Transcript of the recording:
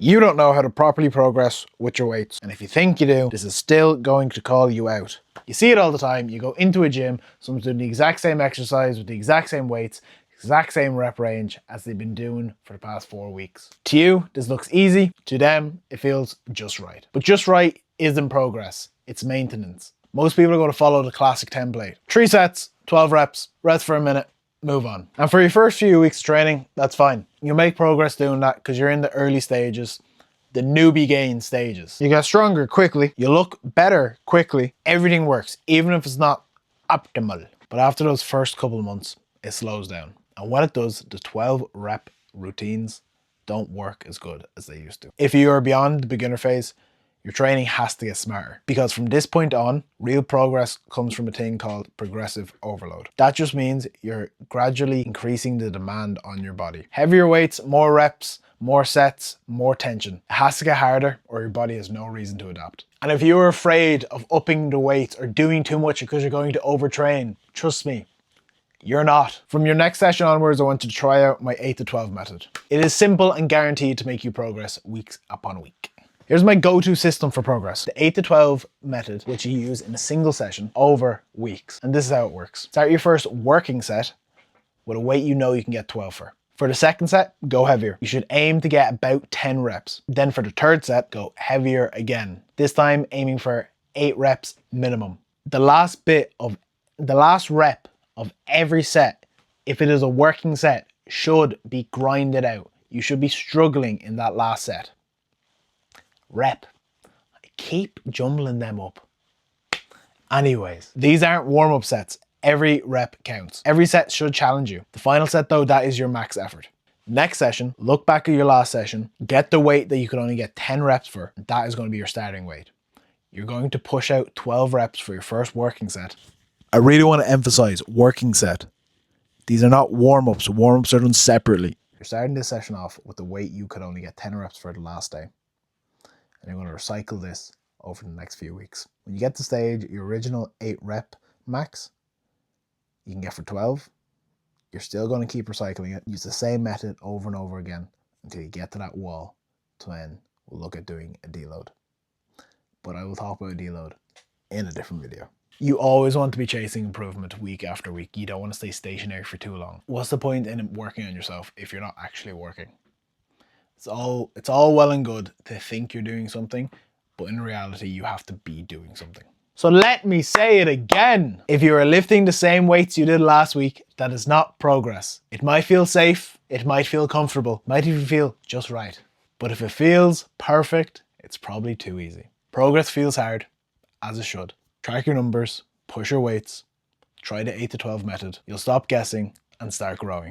You don't know how to properly progress with your weights. And if you think you do, this is still going to call you out. You see it all the time. You go into a gym, someone's doing the exact same exercise with the exact same weights, exact same rep range as they've been doing for the past 4 weeks. To you, this looks easy. To them, it feels just right. But just right isn't progress. It's maintenance. Most people are going to follow the classic template. 3 sets, 12 reps, rest for a minute, move on. And for your first few weeks of training, that's fine. You'll make progress doing that because you're in the early stages, the newbie gain stages. You get stronger quickly, you look better quickly, everything works, even if it's not optimal. But after those first couple of months, it slows down. And when it does, the 12 rep routines don't work as good as they used to. If you are beyond the beginner phase, your training has to get smarter, because from this point on, real progress comes from a thing called progressive overload. That just means you're gradually increasing the demand on your body. Heavier weights, more reps, more sets, more tension. It has to get harder or your body has no reason to adapt. And if you're afraid of upping the weights or doing too much because you're going to overtrain, trust me, you're not. From your next session onwards, I want you to try out my 8 to 12 method. It is simple and guaranteed to make you progress weeks upon week. Here's my go-to system for progress. The 8 to 12 method, which you use in a single session over weeks. And this is how it works. Start your first working set with a weight you know you can get 12 for. For the second set, go heavier. You should aim to get about 10 reps. Then for the third set, go heavier again. This time aiming for 8 reps minimum. The last rep of every set, if it is a working set, should be grinded out. You should be struggling in that last set. Rep. I keep jumbling them up. Anyways, these aren't warm-up sets. Every rep counts. Every set should challenge you. The final set though, that is your max effort. Next session, look back at your last session, get the weight that you could only get 10 reps for. That is going to be your starting weight. You're going to push out 12 reps for your first working set. I really want to emphasize working set. These are not warm-ups. Warm-ups are done separately. You're starting this session off with the weight you could only get 10 reps for the last day. And you're going to recycle this over the next few weeks. When you get to stage, your original 8 rep max, you can get for 12. You're still going to keep recycling it. Use the same method over and over again until you get to that wall to when we'll look at doing a deload. But I will talk about a deload in a different video. You always want to be chasing improvement week after week. You don't want to stay stationary for too long. What's the point in working on yourself if you're not actually working? It's all well and good to think you're doing something, but in reality, you have to be doing something. So let me say it again. If you are lifting the same weights you did last week, that is not progress. It might feel safe, it might feel comfortable, might even feel just right. But if it feels perfect, it's probably too easy. Progress feels hard, as it should. Track your numbers, push your weights, try the 8 to 12 method. You'll stop guessing and start growing.